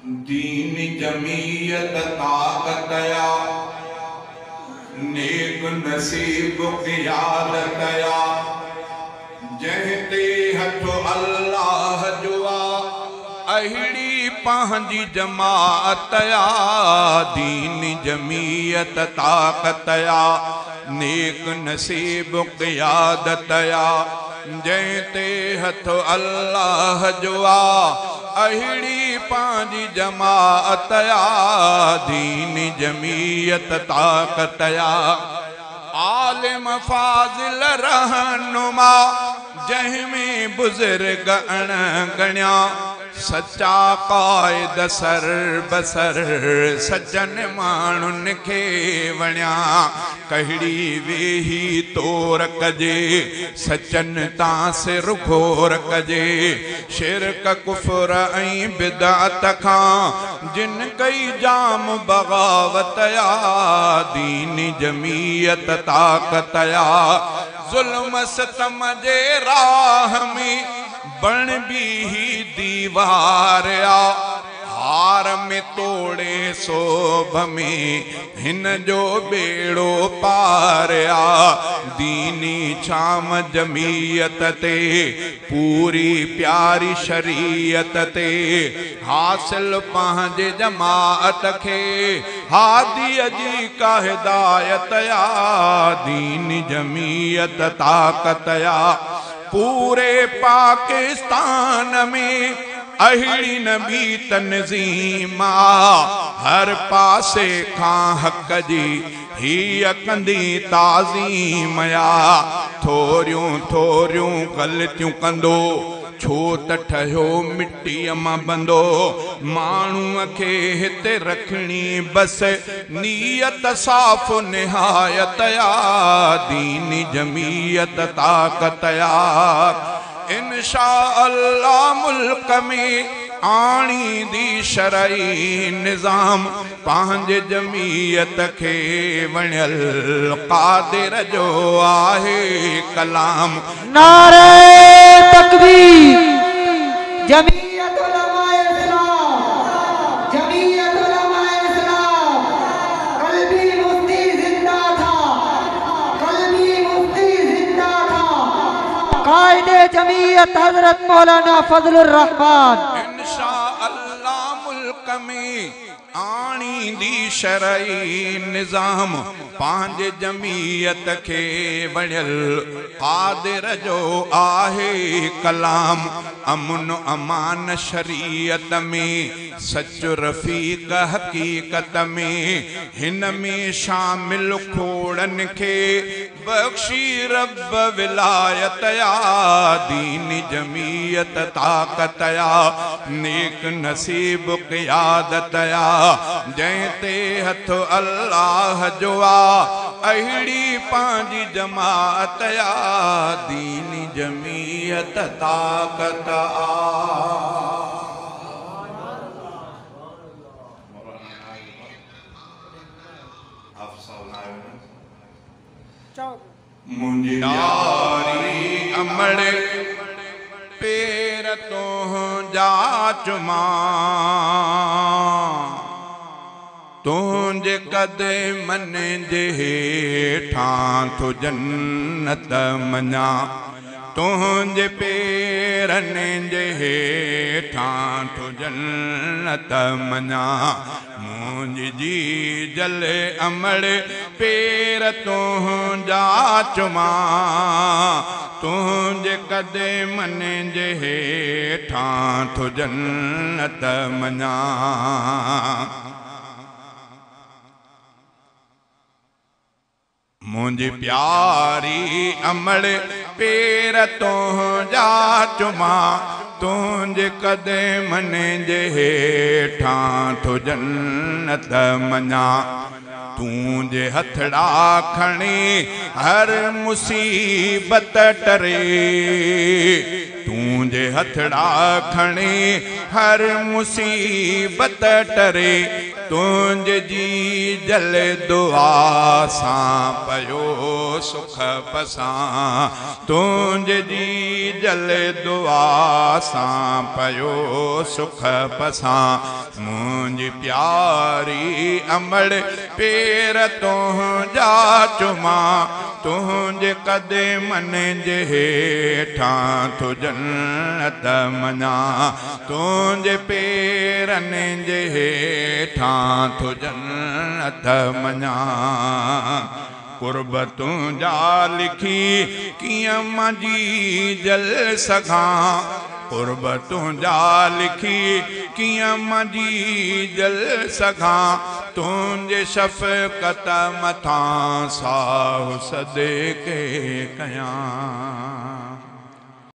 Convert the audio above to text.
दीन जमीयत ताकतया नेक नसीब क़ियादतया जहते हथ अल्लाह जुआ अहिड़ी पंहिंजी जमाअतया दीन जमीयत ताकतया नेक नसीब क़ियादतया जहते हथ अल्लाह जुआ अहिड़ी पंहिंजी जमाअतया दीन जमीयत ताकतया आलिम फाज़िल रहनुमा जंहिंमें बुज़ुर्ग अणगणिया सच्चा क़ाइद सर बसर सजन माण्हुनि खे वणिया कहिड़ी वेही तोर कजे सचन तां सिर घोर कजे शिरक कुफ़र ऐं बिदअत खां जिन कई जाम बग़ावतया दीन जमीयत ताकतया ज़ुल्म सितम जे राह में बण भी ही दीवार आ हार में तोड़े सोभ में हिन जो बेड़ो पार आ दीनी छाम जमीयत ते पूरी प्यारी शरीयत ते हासिल पंहिंजे जमाअत खे हादीअ जी का हिदायत आ दीन जमीयत ताकतया पूरे पाकिस्तान में अहिड़ी नबी तनज़ीमा हर पासे खां हक़ जी हीअ कंदी ताज़ीम या थोरियूं थोरियूं ग़लतियूं कंदो छो त ठहियो मिट्टीअ मां बंदो माण्हूअ खे हिते रखणी बस नियत साफ़ निहायत या दीन जमीयत ताकतया इंशा अल्लाह मुल्क में आणी दी शरई निज़ाम पंहिंजे जमीयत खे वणियल क़ादिर जो आहे कलाम नारे तकबीर जमीयत उलमाए इस्लाम जमीयत उलमाए इस्लाम कल्बी मुफ्ती जिंदा था कल्बी मुफ्ती जिंदा था कायदे जमीयत हजरत मौलाना फजलुर रहमान इंशा अल्लाह मुल्क में आणी दी शरई निज़ाम पंहिंजे जमीयत खे वणियल क़ादिर जो आहे कलाम अमन अमान शरीयत में सच रफ़ीक हकीकत में हिन में शामिल खोड़न खे बख्शी रब विलायत या दीन जमीयत ताकतया नेक नसीब क़ियादत या जंहिंते हथ अल्लाह जो अहिड़ी पंहिंजी जमाअत या दीन जमीयत ताकत मुंहिंजी यारी अमड़ पेर तो जा चुमा तुंहिंजे कदमन जे हेठां थो जन्नत मञा तुंहिंजे पेरनि जे हेठां थो जन्नत मञा मुंहिंजी जी जले अमड़ पेर तुंहिंजा चुमा तुंहिंजे कदमन जे हेठां थो जन्नत मञा मुंहिंजी प्यारी अमड़ पेर तुंहिंजा चुमा तुंहिंजे कदमन जे हेठां थो जन्नत मञा तुंहिंजे हथड़ा खणी हर मुसीबत टरे तूंजे हथड़ा खणे हर मुसीबत टरे तुंहिंजे जी जल दुआ सां पयो सुख पसां तुंहिंजे जी जल दुआ सां पयो सुख पसां मुंहिंजी प्यारी अमड़ पेर तुंहिंजा चुमा तुंहिंजे क़दमनि जे हेठां थो जन्नत मञा तुंहिंजे पेरनि जे हेठां थो जन्नत मञा कुर्बतूं जा लिखी कीअं मंझी जल सघां कुर्बतूं जा लिखी कीअं मंझी जल सघां तुंहिंजे शफ़क़त मथां साहु सदके कयां।